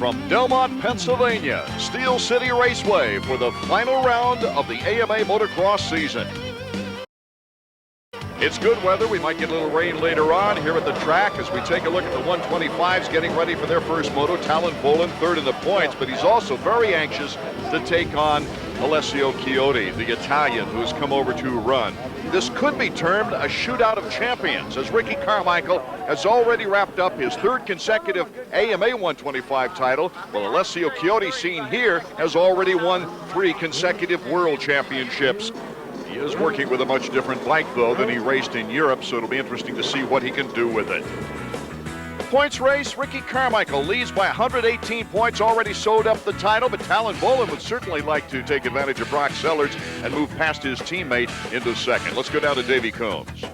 from Delmont, Pennsylvania, Steel City Raceway for the final round of the AMA Motocross season. It's good weather. We might get a little rain later on here at the track as we take a look at the 125s getting ready for their first moto. Talon Bolin third in the points, but he's also very anxious to take on Alessio Chiotti, the Italian who's come over to run. This could be termed a shootout of champions, as Ricky Carmichael has already wrapped up his third consecutive AMA 125 title, while Alessio Chiotti, seen here, has already won 3 consecutive world championships. He is working with a much different bike, though, than he raced in Europe, so it'll be interesting to see what he can do with it. Points race, Ricky Carmichael leads by 118 points, already sewed up the title, but Talon Bolin would certainly like to take advantage of Brock Sellards and move past his teammate into second. Let's go down to Davey Combs.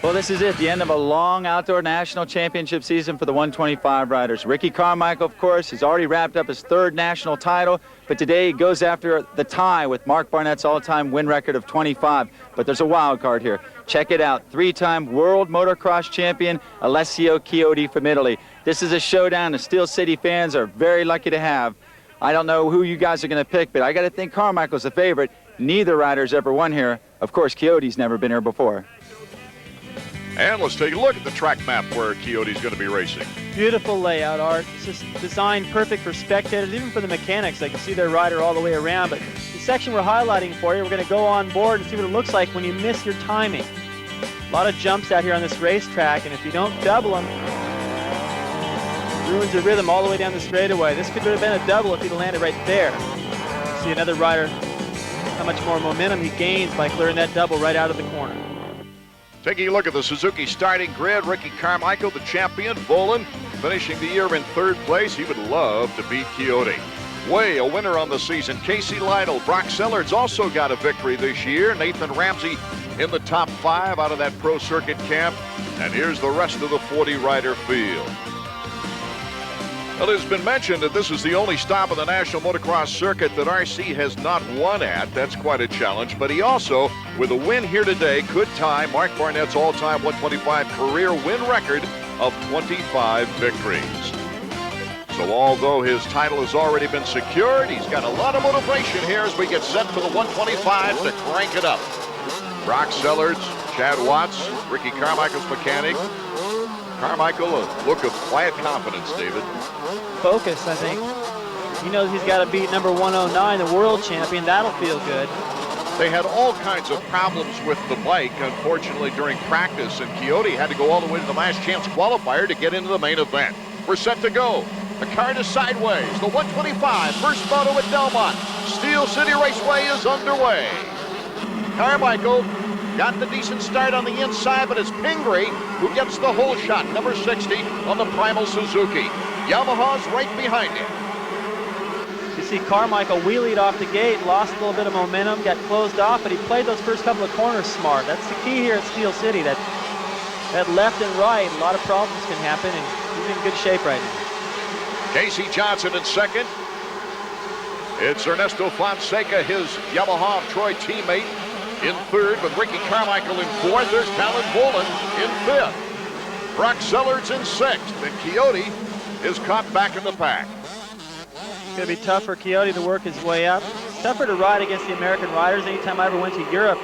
Well, this is it, the end of a long outdoor national championship season for the 125 riders. Ricky Carmichael, of course, has already wrapped up his 3rd national title, but today he goes after the tie with Mark Barnett's all-time win record of 25. But there's a wild card here. Check it out. 3-time world motocross champion Alessio Chiotti from Italy. This is a showdown the Steel City fans are very lucky to have. I don't know who you guys are going to pick, but I got to think Carmichael's the favorite. Neither rider's ever won here. Of course, Chiotti's never been here before. And let's take a look at the track map where Chiotti's going to be racing. Beautiful layout, Art. It's just designed perfect for spectators, even for the mechanics. They can see their rider all the way around. But the section we're highlighting for you, we're going to go on board and see what it looks like when you miss your timing. A lot of jumps out here on this racetrack, and if you don't double them, it ruins your rhythm all the way down the straightaway. This could have been a double if he'd landed right there. See another rider, how much more momentum he gains by clearing that double right out of the corner. Taking a look at the Suzuki starting grid, Ricky Carmichael, the champion. Bolin finishing the year in 3rd place. He would love to beat Chiotti. Way a winner on the season, Casey Lytle. Brock Sellards also got a victory this year. Nathan Ramsey in the top 5 out of that pro circuit camp. And here's the rest of the 40-rider field. Well, it's been mentioned that this is the only stop on the National Motocross Circuit that RC has not won at. That's quite a challenge. But he also, with a win here today, could tie Mark Barnett's all-time 125 career win record of 25 victories. So although his title has already been secured, he's got a lot of motivation here as we get set for the 125 to crank it up. Brock Sellards, Chad Watts, Ricky Carmichael's mechanic. Carmichael, a look of quiet confidence, David. Focus, I think. He knows he's got to beat number 109, the world champion. That'll feel good. They had all kinds of problems with the bike, unfortunately, during practice, and Chiotti had to go all the way to the last chance qualifier to get into the main event. We're set to go. The card is sideways. The 125, first moto at Delmont. Steel City Raceway is underway. Carmichael got the decent start on the inside, but it's Pingree who gets the whole shot, number 60 on the Primal Suzuki. Yamaha's right behind him. You see Carmichael wheelied off the gate, lost a little bit of momentum, got closed off, but he played those first couple of corners smart. That's the key here at Steel City, that left and right, a lot of problems can happen, and he's in good shape right now. Casey Johnson in second. It's Ernesto Fonseca, his Yamaha Troy teammate, in 3rd, with Ricky Carmichael in 4th. There's Talon Bolin in 5th. Brock Sellards in 6th, and Chiotti is caught back in the pack. It's going to be tough for Chiotti to work his way up. It's tougher to ride against the American riders. Anytime I ever went to Europe,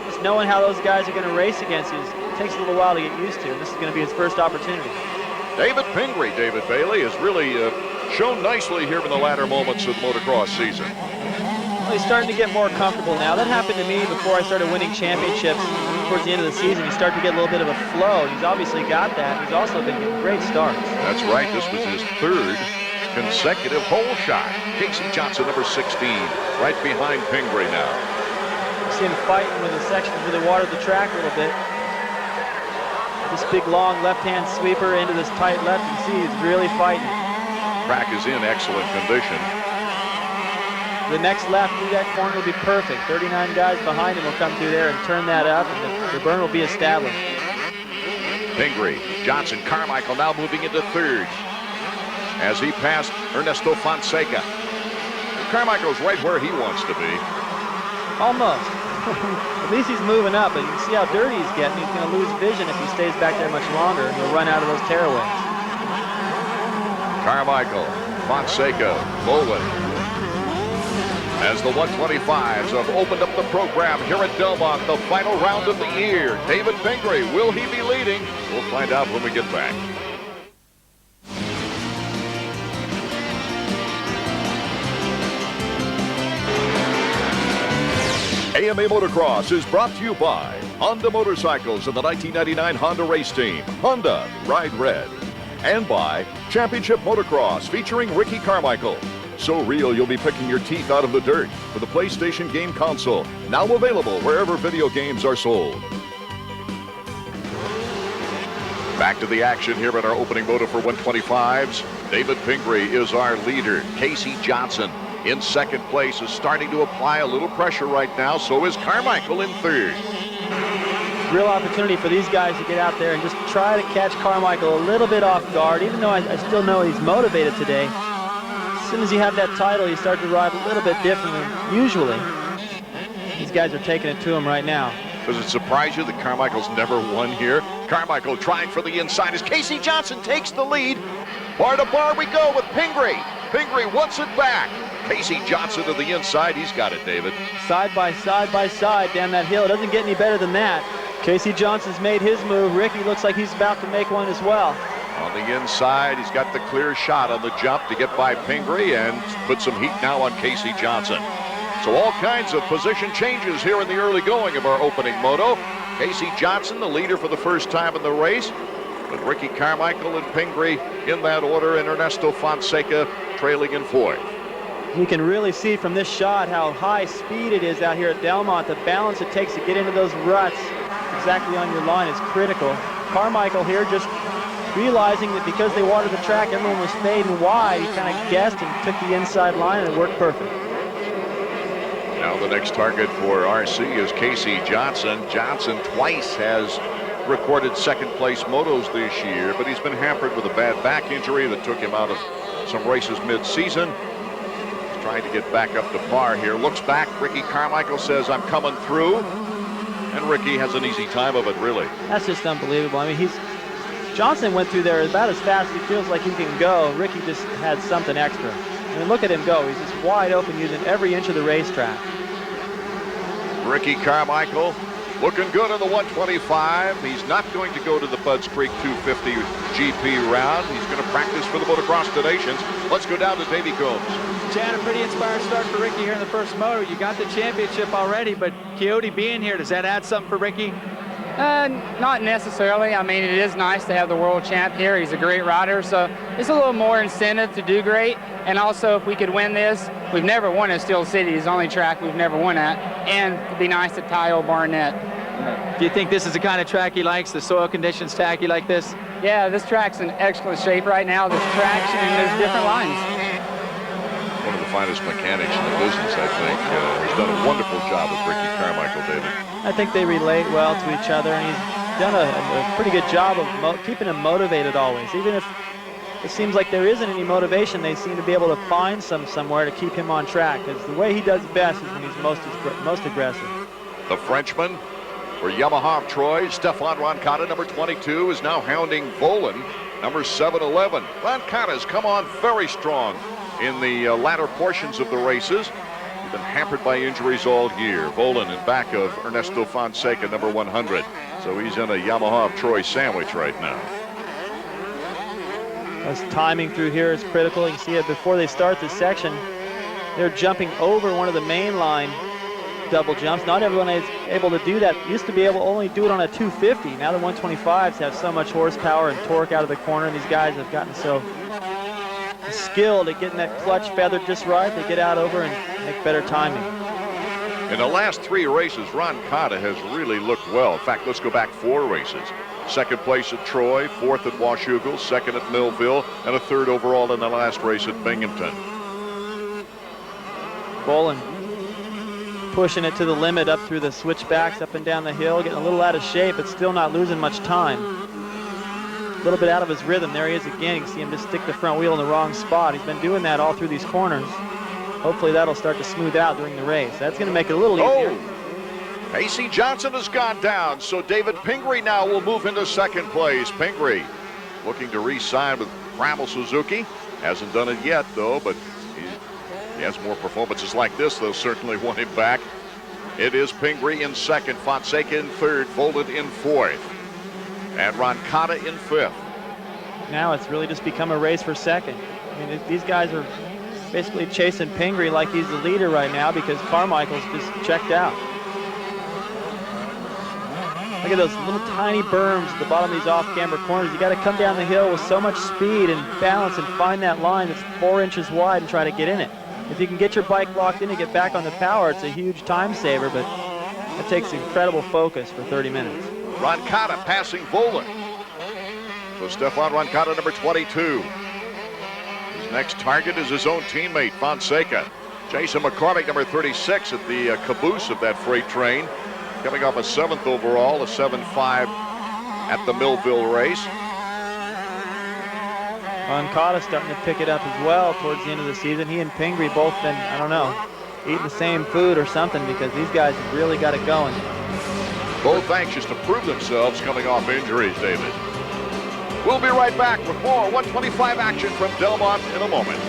just knowing how those guys are going to race against you, it takes a little while to get used to. This is going to be his first opportunity. David Pingree, David Bailey, has really shown nicely here in the latter moments of the motocross season. Well, he's starting to get more comfortable now. That happened to me before I started winning championships. Towards the end of the season, you start to get a little bit of a flow. He's obviously got that. He's also been getting great starts. That's right. This was his 3rd consecutive hole shot. Casey Johnson, number 16, right behind Pingree now. You see him fighting when the section really watered the track a little bit. This big, long left-hand sweeper into this tight left. You see he's really fighting. Track is in excellent condition. The next lap through that corner will be perfect. 39 guys behind him will come through there and turn that up, and the burn will be established. Pingree, Johnson, Carmichael now moving into 3rd as he passed Ernesto Fonseca. Carmichael's right where he wants to be. Almost. At least he's moving up, but you can see how dirty he's getting. He's going to lose vision if he stays back there much longer, and he'll run out of those tearaways. Carmichael, Fonseca, Bolin. As the 125s have opened up the program here at Delmont, the final round of the year. David Pingree, will he be leading? We'll find out when we get back. AMA Motocross is brought to you by Honda Motorcycles and the 1999 Honda Race Team. Honda, ride red. And by Championship Motocross featuring Ricky Carmichael. So real you'll be picking your teeth out of the dirt for the PlayStation game console. Now available wherever video games are sold. Back to the action here at our opening moto for 125s. David Pingree is our leader. Casey Johnson in second place is starting to apply a little pressure right now. So is Carmichael in third. Real opportunity for these guys to get out there and just try to catch Carmichael a little bit off guard, even though I still know he's motivated today. As soon as you have that title, you start to ride a little bit different than usually. These guys are taking it to him right now. Does it surprise you that Carmichael's never won here? Carmichael trying for the inside as Casey Johnson takes the lead. Bar to bar we go with Pingree. Pingree wants it back. Casey Johnson to the inside. He's got it, David. Side by side by side down that hill. It doesn't get any better than that. Casey Johnson's made his move. Ricky looks like he's about to make one as well. On the inside, he's got the clear shot on the jump to get by Pingree and put some heat now on Casey Johnson. So all kinds of position changes here in the early going of our opening moto. Casey Johnson, the leader for the first time in the race, with Ricky Carmichael and Pingree in that order, and Ernesto Fonseca trailing in fourth. You can really see from this shot how high speed it is out here at Delmont. The balance it takes to get into those ruts exactly on your line is critical. Carmichael here just realizing that because they watered the track, everyone was fading wide. He kind of guessed and took the inside line, and it worked perfect. Now the next target for RC is Casey Johnson. Johnson twice has recorded second place motos this year, but he's been hampered with a bad back injury that took him out of some races mid-season. He's trying to get back up to par here. Looks back. Ricky Carmichael says, "I'm coming through." And Ricky has an easy time of it, really. That's just unbelievable. I mean, Johnson went through there about as fast as he feels like he can go. Ricky just had something extra. I mean, look at him go. He's just wide open using every inch of the racetrack. Ricky Carmichael looking good in the 125. He's not going to go to the Budds Creek 250 GP round. He's going to practice for the Motocross Donations. Let's go down to Davey Combs. Jan, a pretty inspired start for Ricky here in the first moto. You got the championship already, but Coyote being here, does that add something for Ricky? Not necessarily. I mean, it is nice to have the world champ here. He's a great rider, so it's a little more incentive to do great. And also, if we could win this, we've never won at Steel City. It's the only track we've never won at. And it'd be nice at Tyo Barnett. Do you think this is the kind of track he likes, the soil conditions tacky like this? Yeah, this track's in excellent shape right now. There's traction and there's different lines. One of the finest mechanics in the business, I think. He's done a wonderful job with Ricky Carmichael, David. I think they relate well to each other, and he's done a pretty good job of keeping him motivated always. Even if it seems like there isn't any motivation, they seem to be able to find somewhere to keep him on track. Because the way he does best is when he's most aggressive. The Frenchman for Yamaha of Troy, Stephane RONCADA, number 22, is now hounding Bolin, number 711. RONCADA's come on very strong in the latter portions of the races. He's been hampered by injuries all year. Bolin in back of Ernesto Fonseca, number 100. So he's in a Yamaha of Troy sandwich right now. As timing through here is critical. You can see it before they start this section. They're jumping over one of the main line double jumps. Not everyone is able to do that. Used to be able to only do it on a 250. Now the 125s have so much horsepower and torque out of the corner, and these guys have gotten so skilled at getting that clutch feathered just right. They get out over and make better timing. In the last 3 races, RONCADA has really looked well. In fact, let's go back 4 races. Second place at Troy, 4th at Washougal, 2nd at Millville, and a 3rd overall in the last race at Binghamton. Bolin pushing it to the limit up through the switchbacks, up and down the hill, getting a little out of shape, but still not losing much time. A little bit out of his rhythm. There he is again. You can see him just stick the front wheel in the wrong spot. He's been doing that all through these corners. Hopefully that'll start to smooth out during the race. That's going to make it a little easier. Casey Johnson has gone down, so David Pingree now will move into second place. Pingree looking to re-sign with Bramall Suzuki. Hasn't done it yet, though, but he has more performances like this. They'll certainly want him back. It is Pingree in second, Fonseca in third, Volan in fourth, and Roncada in fifth. Now it's really just become a race for second. I mean, these guys are basically chasing Pingree like he's the leader right now because Carmichael's just checked out. Look at those little tiny berms at the bottom of these off-camber corners. You got to come down the hill with so much speed and balance and find that line that's 4 inches wide and try to get in it. If you can get your bike locked in and get back on the power, it's a huge time saver, but it takes incredible focus for 30 minutes. Roncada passing Volan. So Stephane Roncada, number 22. His next target is his own teammate, Fonseca. Jason McCormick, number 36, at the caboose of that freight train, coming off a 7th overall, a 7.5 at the Millville race. Roncada starting to pick it up as well towards the end of the season. He and Pingree both been, I don't know, eating the same food or something because these guys have really got it going. Both anxious to prove themselves coming off injuries, David. We'll be right back with more 125 action from Delmont in a moment.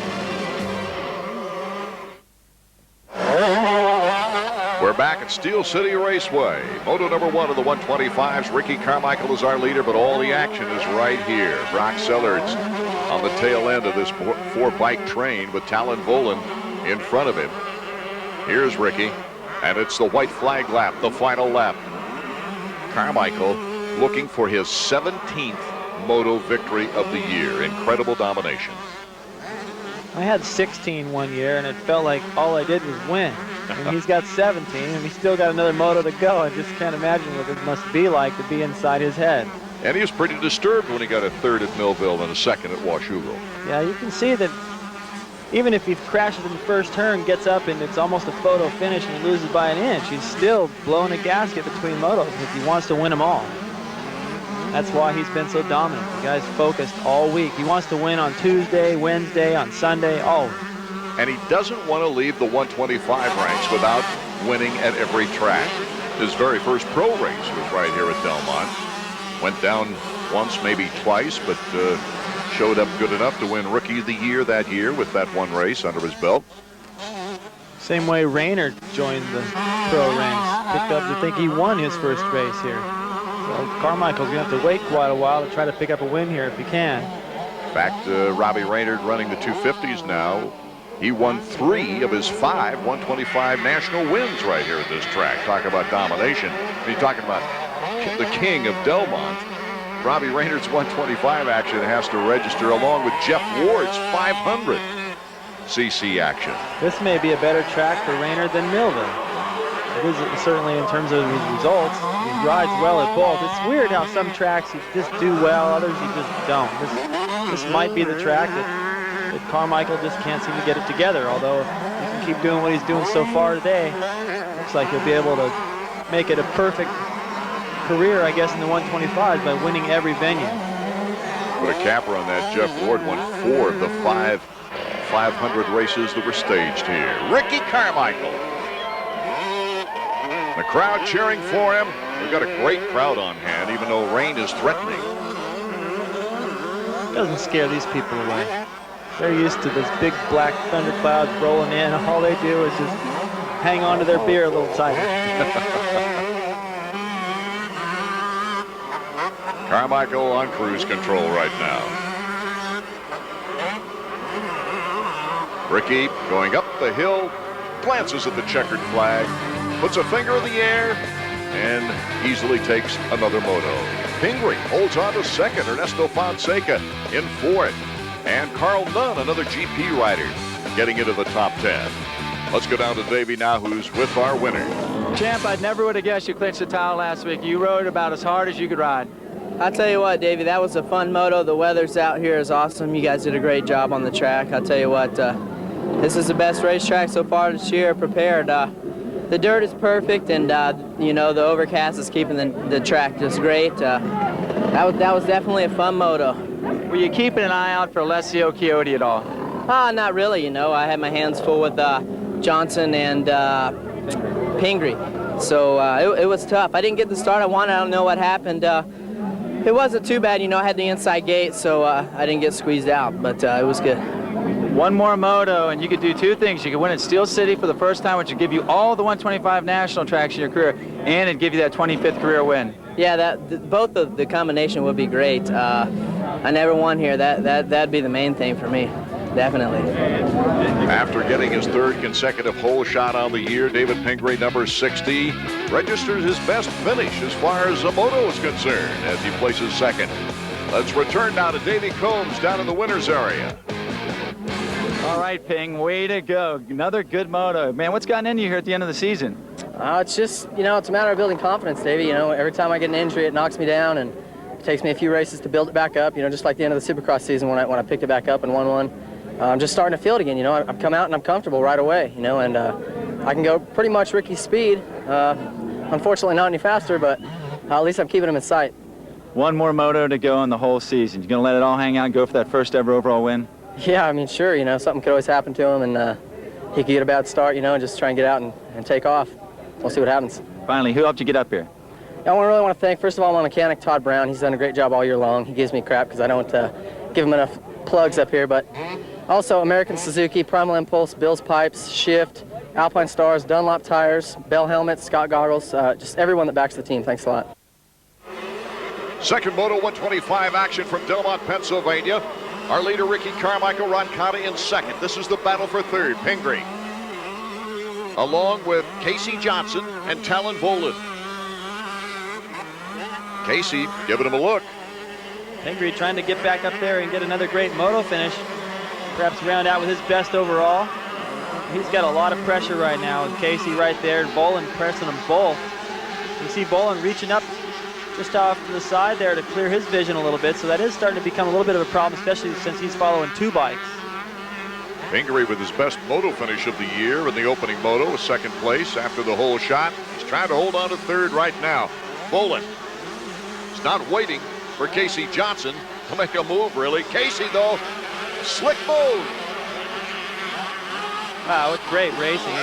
We're back at Steel City Raceway. Moto number 1 of the 125s. Ricky Carmichael is our leader, but all the action is right here. Brock Sellards on the tail end of this 4-bike train with Talon Volan in front of him. Here's Ricky, and it's the white flag lap, the final lap. Carmichael looking for his 17th moto victory of the year. Incredible domination. I had 16 one year, and it felt like all I did was win. And he's got 17, and he's still got another moto to go. I just can't imagine what it must be like to be inside his head. And he was pretty disturbed when he got a 3rd at Millville and a 2nd at Washougal. Yeah, you can see that even if he crashes in the first turn, gets up, and it's almost a photo finish, and he loses by an inch, he's still blowing a gasket between motos if he wants to win them all. That's why he's been so dominant. The guy's focused all week. He wants to win on Tuesday, Wednesday, on Sunday, always. And he doesn't want to leave the 125 ranks without winning at every track. His very first pro race was right here at Delmont. Went down once, maybe twice, but showed up good enough to win Rookie of the Year that year with that one race under his belt. Same way Raynard joined the pro ranks. Picked up to think he won his first race here. So Carmichael's going to have to wait quite a while to try to pick up a win here if he can. Back to Robbie Raynard running the 250s now. He won 3 of his 5 125 national wins right here at this track. Talk about domination. He's talking about the king of Delmont. Robbie Raynard's 125 action has to register along with Jeff Ward's 500 cc action. This may be a better track for Raynard than Millville. It is certainly in terms of his results. He rides well at both. It's weird how some tracks you just do well, others you just don't. This might be the track that Carmichael just can't seem to get it together, although if he can keep doing what he's doing so far today, looks like he'll be able to make it a perfect career, I guess, in the 125 by winning every venue. Put a capper on that. Jeff Ward won 4 of the 500 races that were staged here. Ricky Carmichael. The crowd cheering for him. We've got a great crowd on hand, even though rain is threatening. Doesn't scare these people away. They're used to this big black thunderclouds rolling in. All they do is just hang on to their beer a little tighter. Carmichael on cruise control right now. Ricky going up the hill, glances at the checkered flag, puts a finger in the air, and easily takes another moto. Pingree holds on to 2nd. Ernesto Fonseca in 4th. And Carl Nunn, another GP rider, getting into the top 10. Let's go down to Davey now, who's with our winner. Champ, I never would have guessed you clinched the title last week. You rode about as hard as you could ride. I'll tell you what, Davey, that was a fun moto. The weather's out here is awesome. You guys did a great job on the track. I'll tell you what, this is the best racetrack so far this year prepared. The dirt is perfect, and you know, the overcast is keeping the track just great. That was definitely a fun moto. Were you keeping an eye out for Alessio Chiodi at all? Not really, you know. I had my hands full with Johnson and Pingree. So it was tough. I didn't get the start I wanted. I don't know what happened. It wasn't too bad, you know. I had the inside gate, so I didn't get squeezed out, but it was good. One more moto, and you could do two things. You could win at Steel City for the first time, which would give you all the 125 national tracks in your career, and it'd give you that 25th career win. Yeah, both of the combination would be great. I never won here. That'd be the main thing for me, definitely. After getting his third consecutive hole shot on the year, David Pingree, number 60, registers his best finish as far as the moto is concerned as he places second. Let's return now to Davey Combs down in the winners area. All right, Ping, way to go. Another good moto. Man, what's gotten into you here at the end of the season? It's just, it's a matter of building confidence, Davey. Every time I get an injury, it knocks me down, and it takes me a few races to build it back up. Just like the end of the Supercross season when I picked it back up and won one. I'm just starting to feel it again. I've come out and I'm comfortable right away. And I can go pretty much Ricky's speed. Unfortunately, not any faster, but at least I'm keeping him in sight. One more moto to go in the whole season. You gonna let it all hang out and go for that first ever overall win? Yeah, I mean, sure. Something could always happen to him, and he could get a bad start. And just try and get out and take off. We'll see what happens. Finally, who helped you get up here? I really want to thank, first of all, my mechanic, Todd Brown. He's done a great job all year long. He gives me crap because I don't give him enough plugs up here. But also American Suzuki, Primal Impulse, Bill's Pipes, Shift, Alpine Stars, Dunlop Tires, Bell Helmets, Scott Goggles, just everyone that backs the team. Thanks a lot. Second Moto 125 action from Delmont, Pennsylvania. Our leader, Ricky Carmichael, Roncada in second. This is the battle for third. Pingree, along with Casey Johnson and Talon Volan. Casey giving him a look. Pingree trying to get back up there and get another great moto finish. Perhaps round out with his best overall. He's got a lot of pressure right now with Casey right there. Volan pressing them both. You see Volan reaching up just off to the side there to clear his vision a little bit. So that is starting to become a little bit of a problem, especially since he's following two bikes. Pingree with his best moto finish of the year in the opening moto, with second place after the whole shot. He's trying to hold on to third right now. Volan is not waiting for Casey Johnson to make a move, really. Casey, though, slick move. Wow, it's great racing.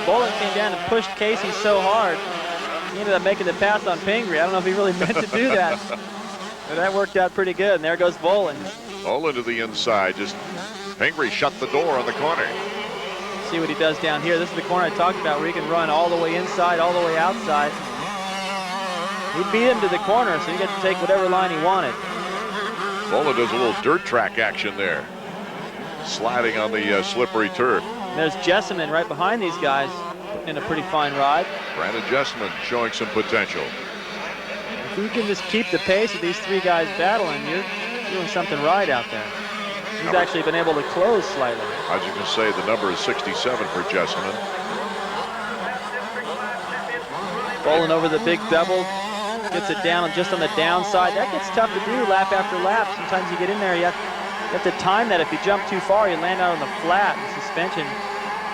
Volan came down and pushed Casey so hard, he ended up making the pass on Pingree. I don't know if he really meant to do that, but that worked out pretty good. And there goes Volan. All into the inside. Just Pingree shut the door on the corner. See what he does down here. This is the corner I talked about where he can run all the way inside, all the way outside. He beat him to the corner, so he got to take whatever line he wanted. Volan does a little dirt track action there, sliding on the slippery turf. And there's Jessamine right behind these guys, putting in a pretty fine ride. Brandon Jessamine showing some potential. If you can just keep the pace of these three guys battling, you're doing something right out there. He's actually been able to close slightly. As you can say, the number is 67 for Jessamine. Volan over the big double. Gets it down just on the downside. That gets tough to do lap after lap. Sometimes you get in there, you have to time that. If you jump too far, you land out on the flat. The suspension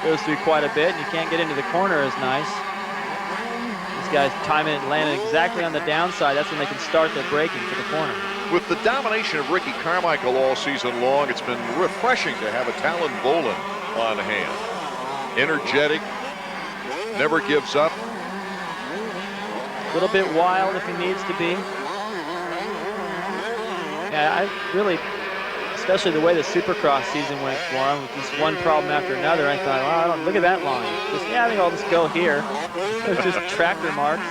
goes through quite a bit, and you can't get into the corner as nice. These guys timing it and landing exactly on the downside. That's when they can start their braking for the corner. With the domination of Ricky Carmichael all season long, it's been refreshing to have a Talon Volan on hand. Energetic, never gives up. A little bit wild if he needs to be. Yeah, I really, especially the way the Supercross season went for him, with just one problem after another, I thought, wow, look at that line. I think I'll just go here. It's just tractor marks.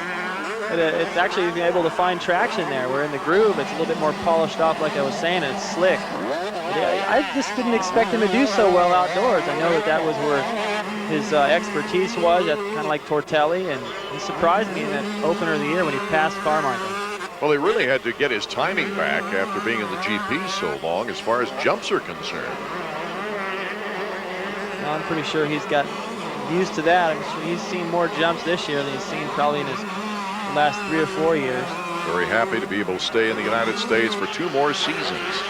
But it's actually being able to find traction there. We're in the groove. It's a little bit more polished off, like I was saying, and it's slick. I just didn't expect him to do so well outdoors. I know that was where his expertise was, kind of like Tortelli, and he surprised me in that opener of the year when he passed Carmichael. Well, he really had to get his timing back after being in the GP so long as far as jumps are concerned. Well, I'm pretty sure he's got used to that. I'm sure he's seen more jumps this year than he's seen probably in his last 3 or 4 years. Very happy to be able to stay in the United States for 2 more seasons,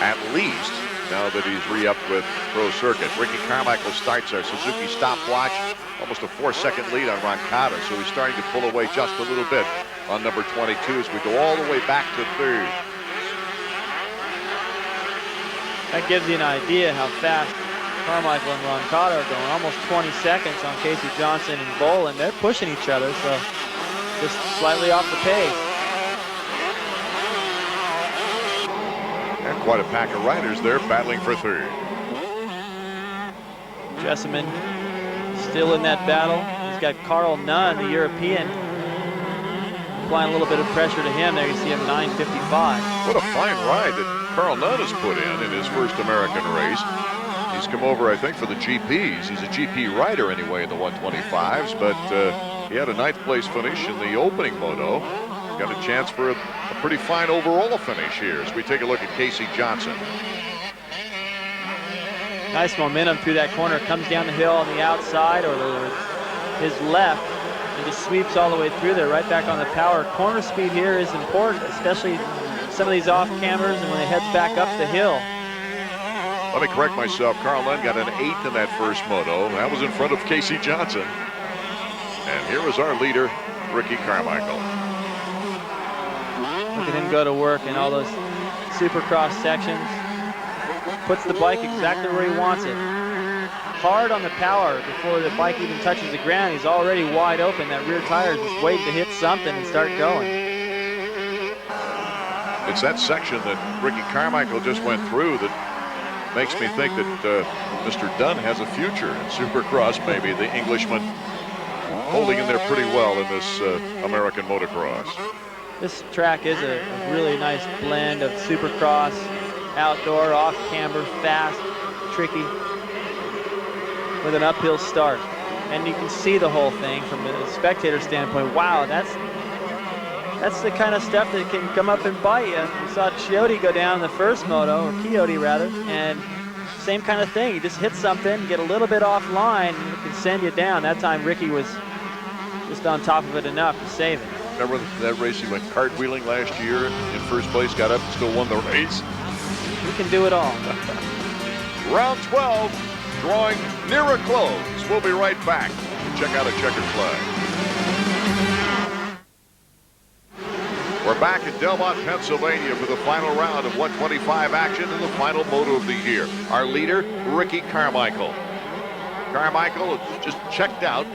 at least, now that he's re-upped with Pro Circuit. Ricky Carmichael starts our Suzuki stopwatch, almost a 4-second lead on Roncada, so he's starting to pull away just a little bit on number 22 as we go all the way back to third. That gives you an idea how fast Carmichael and Roncada are going. Almost 20 seconds on Casey Johnson and Volan. They're pushing each other, so just slightly off the pace. And quite a pack of riders there battling for third. Jessamine still in that battle. He's got Carl Nunn, the European, applying a little bit of pressure to him. There you see him 9:55. What a fine ride that Carl Nunn has put in his first American race. He's come over, I think, for the GPs. He's a GP rider anyway in the 125s, but he had a 9th place finish in the opening moto. Got a chance for a pretty fine overall finish here as we take a look at Casey Johnson. Nice momentum through that corner. Comes down the hill on the outside or his left and just sweeps all the way through there, right back on the power. Corner speed here is important, especially some of these off-cammers and when it heads back up the hill. Let me correct myself. Carl Nunn got an 8th in that first moto. That was in front of Casey Johnson. And here is our leader, Ricky Carmichael. Look at him go to work in all those supercross sections. Puts the bike exactly where he wants it. Hard on the power before the bike even touches the ground. He's already wide open. That rear tire is just waiting to hit something and start going. It's that section that Ricky Carmichael just went through that makes me think that Mr. Dunn has a future in Supercross, maybe. The Englishman holding in there pretty well in this American motocross. This track is a really nice blend of Supercross, outdoor, off-camber, fast, tricky, with an uphill start. And you can see the whole thing from a spectator standpoint. Wow, that's the kind of stuff that can come up and bite you. We saw Chiotti go down in the first moto, or Chiotti rather, and same kind of thing. You just hit something, get a little bit offline, and it can send you down. That time Ricky was just on top of it enough to save it. Remember that race he went cartwheeling last year in first place, got up and still won the race? We can do it all. Round 12, drawing near a close. We'll be right back. Check out a checkered flag. We're back in Delmont, Pennsylvania for the final round of 125 action in the final moto of the year. Our leader, Ricky Carmichael. Carmichael just checked out.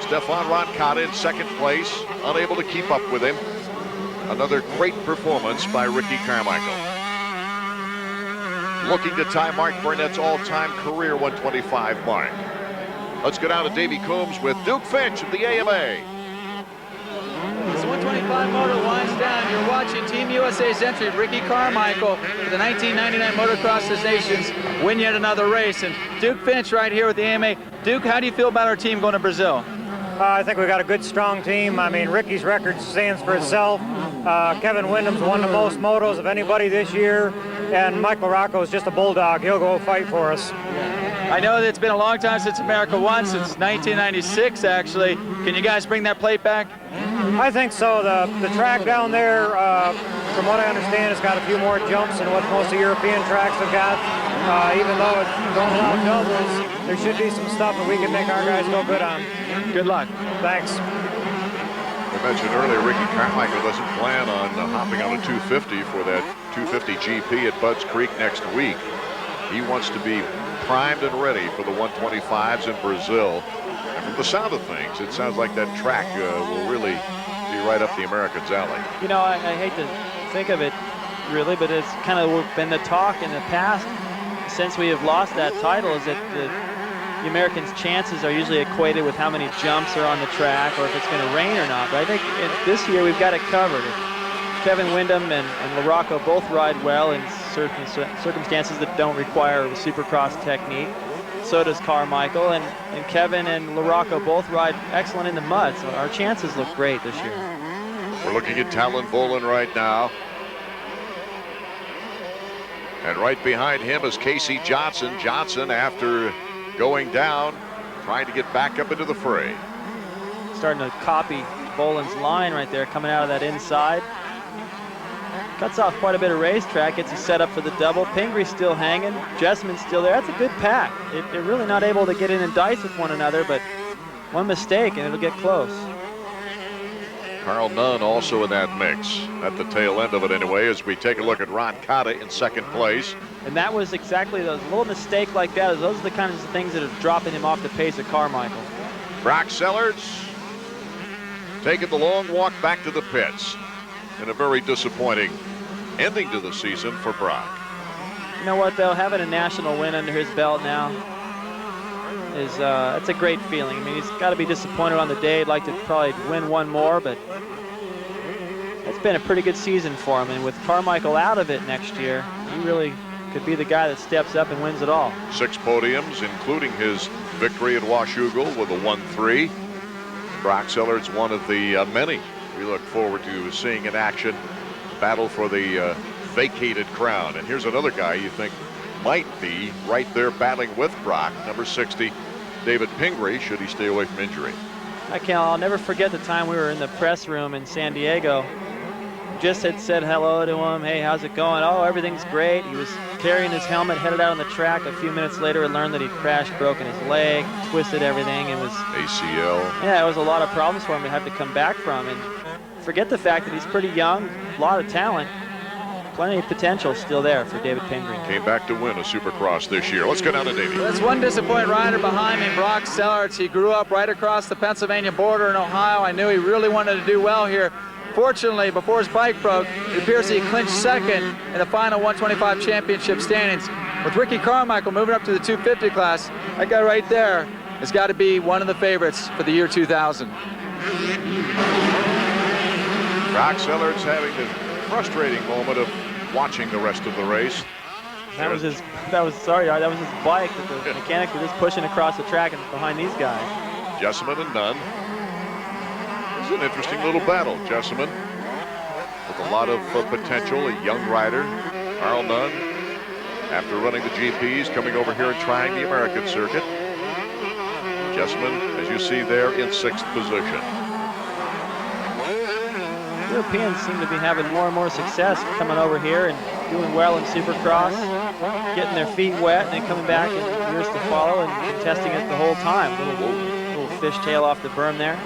Stephane RONCADA in 2nd place, unable to keep up with him. Another great performance by Ricky Carmichael. Looking to tie Mark Burnett's all-time career 125 mark. Let's go down to Davey Coombs with Duke Finch of the AMA. As the 125 motor winds down, you're watching Team USA's entry, Ricky Carmichael, for the 1999 Motocross of Nations, win yet another race. And Duke Finch right here with the AMA. Duke, how do you feel about our team going to Brazil? I think we've got a good, strong team. I mean, Ricky's record stands for itself. Kevin Windham's won the most motos of anybody this year, and Mike LaRocco is just a bulldog. He'll go fight for us. I know that it's been a long time since America won, since 1996, actually. Can you guys bring that plate back? I think so. The track down there, from what I understand, has got a few more jumps than what most of the European tracks have got. Even though it don't allow doubles, there should be some stuff that we can make our guys go good on. Good luck. Thanks. We mentioned earlier, Ricky Carmichael doesn't plan on hopping on a 250 for that 250 GP at Budds Creek next week. He wants to be primed and ready for the 125s in Brazil. And from the sound of things, it sounds like that track will really be right up the Americans' alley. You know, I hate to think of it really, but it's kind of been the talk in the past since we have lost that title, is that the Americans' chances are usually equated with how many jumps are on the track or if it's going to rain or not. But I think this year we've got it covered. Kevin Windham and LaRocco both ride well in certain circumstances that don't require Supercross technique. So does Carmichael, and Kevin and LaRocco both ride excellent in the mud, so our chances look great this year. We're looking at Talon Bolin right now. And right behind him is Casey Johnson. Johnson, after going down, trying to get back up into the fray. Starting to copy Bolin's line right there, coming out of that inside. Cuts off quite a bit of racetrack, gets you set up for the double. Pingree's still hanging, Jessamine's still there. That's a good pack. They're really not able to get in and dice with one another, but one mistake and it'll get close. Carl Nunn also in that mix, at the tail end of it anyway, as we take a look at RONCADA in 2nd place. And that was exactly those little mistake like that. Those are the kinds of things that are dropping him off the pace of Carmichael. Brock Sellards taking the long walk back to the pits in a very disappointing ending to the season for Brock. You know what, though? Having a national win under his belt now, is that's a great feeling. I mean, he's got to be disappointed on the day. He'd like to probably win one more, but it's been a pretty good season for him. And with Carmichael out of it next year, he really could be the guy that steps up and wins it all. 6 podiums, including his victory at Washougal with a 1-3. Brock Sellards, one of the many we look forward to seeing in action. Battle for the vacated crown. And here's another guy you think might be right there battling with Brock, number 60, David Pingree, should he stay away from injury. I'll never forget the time we were in the press room in San Diego. Just had said hello to him. Hey, how's it going? Oh, everything's great. He was carrying his helmet, headed out on the track. A few minutes later, I learned that he'd crashed, broken his leg, twisted everything. It was ACL. Yeah, it was a lot of problems for him to have to come back from. And forget the fact that he's pretty young, a lot of talent. Plenty of potential still there for David Pingree. Came back to win a Supercross this year. Let's go down to Davey. There's one disappointed rider behind me, Brock Sellards. He grew up right across the Pennsylvania border in Ohio. I knew he really wanted to do well here. Fortunately, before his bike broke, it appears he clinched second in the final 125 championship standings. With Ricky Carmichael moving up to the 250 class, that guy right there has got to be one of the favorites for the year 2000. Brock Sellards having the frustrating moment of watching the rest of the race. That was his bike that the mechanics were just pushing across the track and behind these guys. Jessamine and Nunn. This is an interesting little battle. Jessamine with a lot of potential, a young rider. Carl Nunn, after running the GPs, coming over here and trying the American circuit. Jessamine, as you see there, in 6th position. Europeans seem to be having more and more success coming over here and doing well in Supercross, getting their feet wet and then coming back in years to follow and contesting it the whole time. Little fishtail off the berm there.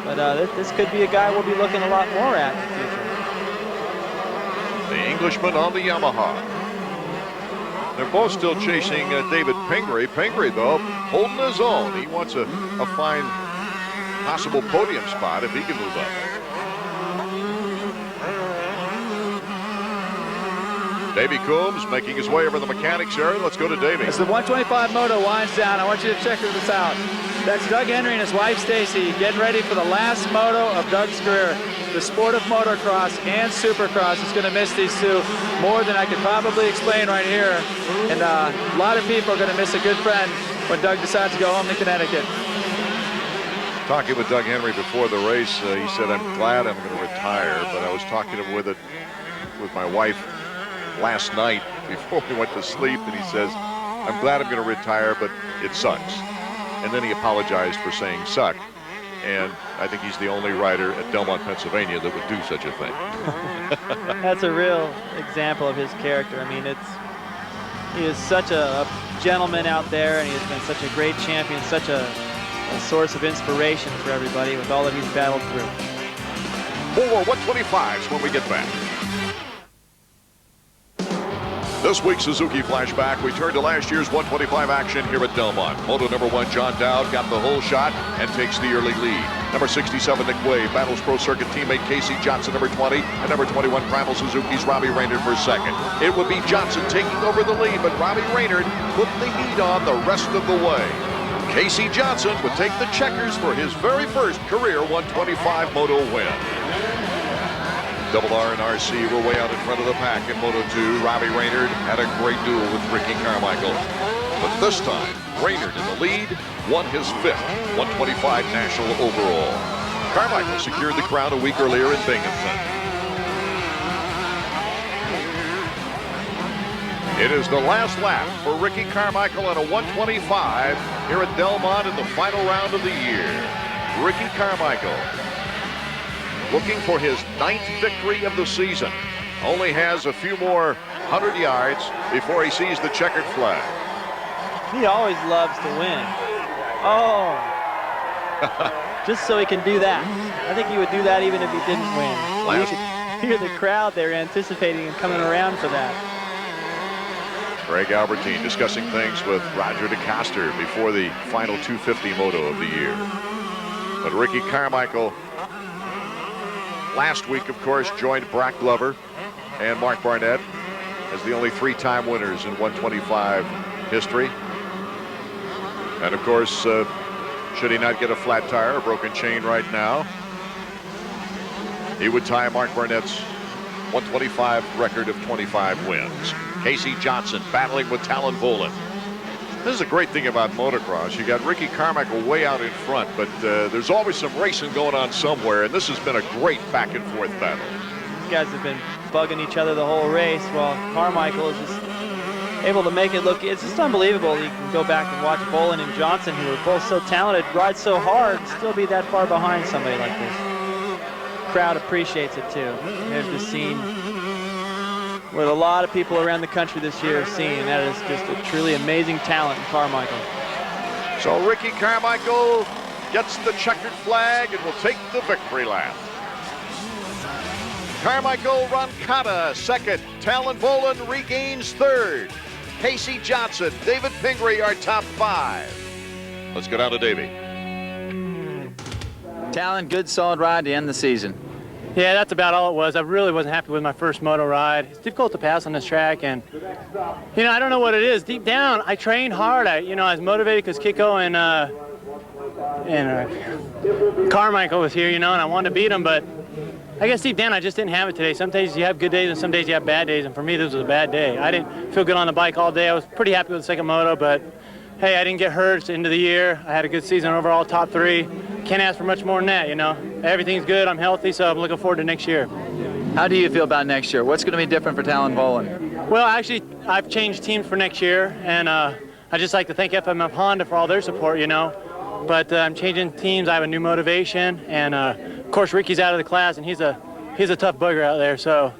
But this could be a guy we'll be looking a lot more at in the future. The Englishman on the Yamaha. They're both still chasing David Pingree. Pingree, though, holding his own. He wants a fine possible podium spot if he can move up. Davey Coombs making his way over the mechanics area. Let's go to Davey. As the 125 moto winds down, I want you to check this out. That's Doug Henry and his wife Stacy getting ready for the last moto of Doug's career. The sport of motocross and Supercross is going to miss these two more than I could probably explain right here. And a lot of people are going to miss a good friend when Doug decides to go home to Connecticut. Talking with Doug Henry before the race, he said, I'm glad I'm going to retire, but I was talking with my wife last night before we went to sleep, and he says, I'm glad I'm going to retire, but it sucks. And then he apologized for saying suck. And I think he's the only rider at Delmont, Pennsylvania that would do such a thing. That's a real example of his character. I mean, he is such a gentleman out there, and he has been such a great champion, such a source of inspiration for everybody with all that he's battled through. More 125s when we get back. This week's Suzuki Flashback, we turn to last year's 125 action here at Delmont. Moto number 1, John Dowd, got the whole shot and takes the early lead. Number 67, Nick Wade, battles Pro Circuit teammate Casey Johnson, number 20, and number 21, Primal Suzuki's Robbie Raynard for second. It would be Johnson taking over the lead, but Robbie Raynard put the heat on the rest of the way. Casey Johnson would take the checkers for his very first career 125 moto win. Double R and RC were way out in front of the pack in Moto 2. Robbie Raynard had a great duel with Ricky Carmichael. But this time, Raynard in the lead won his 5th 125 national overall. Carmichael secured the crown a week earlier in Binghamton. It is the last lap for Ricky Carmichael on a 125 here at Delmont in the final round of the year. Ricky Carmichael, looking for his 9th victory of the season. Only has a few more 100 yards before he sees the checkered flag. He always loves to win. Oh. Just so he can do that. I think he would do that even if he didn't win. You could hear the crowd there anticipating and coming around for that. Greg Albertine discussing things with Roger DeCoster before the final 250 moto of the year. But Ricky Carmichael, last week, of course, joined Brock Glover and Mark Barnett as the only 3-time winners in 125 history. And of course, should he not get a flat tire, a broken chain right now, he would tie Mark Barnett's 125 record of 25 wins. Casey Johnson battling with Talon Volan. This is a great thing about motocross. You got Ricky Carmichael way out in front, but there's always some racing going on somewhere, and this has been a great back and forth battle. These guys have been bugging each other the whole race, while Carmichael is just able to make it look, it's just unbelievable. You can go back and watch Volan and Johnson, who are both so talented, ride so hard, still be that far behind somebody like this. Crowd appreciates it too. There's the scene what a lot of people around the country this year have seen, and that is just a truly amazing talent in Carmichael. So Ricky Carmichael gets the checkered flag and will take the victory lap. Carmichael Roncada second. Talon Volan regains third. Casey Johnson, David Pingree are top 5. Let's go down to Davey. Talon, good solid ride to end the season. Yeah, that's about all it was. I really wasn't happy with my first moto ride. It's difficult to pass on this track, and you know, I don't know what it is. Deep down, I trained hard. I was motivated because Kiko and Carmichael was here, and I wanted to beat him, but I guess deep down I just didn't have it today. Some days you have good days and some days you have bad days, and for me this was a bad day. I didn't feel good on the bike all day. I was pretty happy with the second moto, but hey, I didn't get hurt. It's the end of the year. I had a good season overall, top 3. Can't ask for much more than that, Everything's good, I'm healthy, so I'm looking forward to next year. How do you feel about next year? What's going to be different for Talon Volan? Well, actually, I've changed teams for next year, and I'd just like to thank FMF Honda for all their support, But I'm changing teams. I have a new motivation, and of course, Ricky's out of the class, and he's a tough bugger out there. So,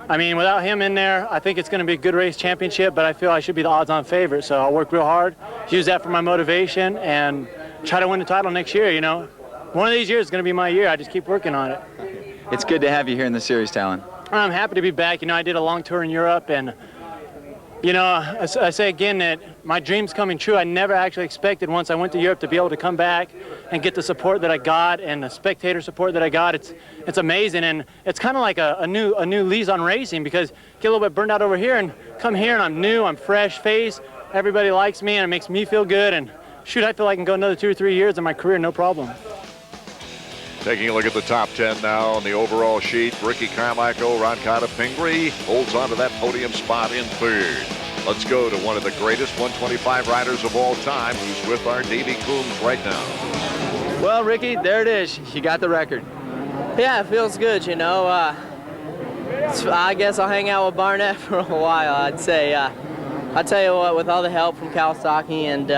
I mean, without him in there, I think it's going to be a good race championship, but I feel I should be the odds-on favorite. So I'll work real hard, use that for my motivation, and try to win the title next year, One of these years is going to be my year. I just keep working on it. It's good to have you here in the series, Talon. I'm happy to be back. I did a long tour in Europe, and I say again that my dream's coming true. I never actually expected once I went to Europe to be able to come back and get the support that I got and the spectator support that I got. It's amazing, and it's kind of like a new lease on racing, because get a little bit burned out over here and come here and I'm new, I'm fresh face, everybody likes me and it makes me feel good, and shoot, I feel I can go another 2 or 3 years in my career, no problem. Taking a look at the top 10 now on the overall sheet, Ricky Carmichael, Roncada Pingree holds on to that podium spot in third. Let's go to one of the greatest 125 riders of all time, who's with our Davey Coombs right now. Well, Ricky, there it is. You got the record. Yeah, it feels good, I guess I'll hang out with Barnett for a while, I'd say. I'll tell you what, with all the help from Kawasaki and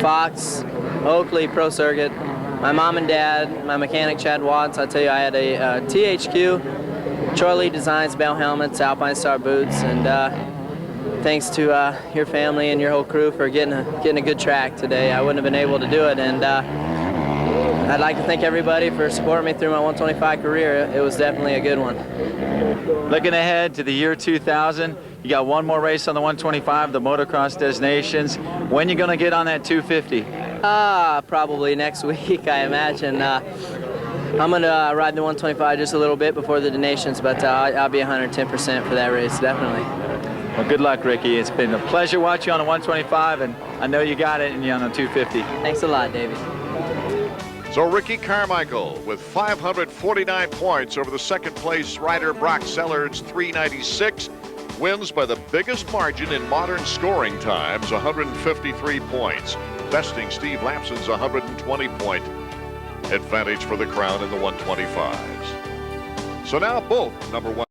Fox, Oakley, Pro Circuit, my mom and dad, my mechanic Chad Watts, I tell you, I had a THQ, Troy Lee Designs Bell helmets, Alpine Star boots, and thanks to your family and your whole crew for getting a good track today. I wouldn't have been able to do it, and I'd like to thank everybody for supporting me through my 125 career. It was definitely a good one. Looking ahead to the year 2000, you got one more race on the 125, the Motocross Designations. When you going to get on that 250? Probably next week, I imagine. I'm going to ride the 125 just a little bit before the Donations, but I'll be 110% for that race, definitely. Well, good luck, Ricky. It's been a pleasure watching you on the 125, and I know you got it, and you're on the 250. Thanks a lot, Davey. So Ricky Carmichael with 549 points over the second place rider Brock Sellard's 396, wins by the biggest margin in modern scoring times, 153 points, besting Steve Lapson's 120-point advantage for the crown in the 125s. So now both number 1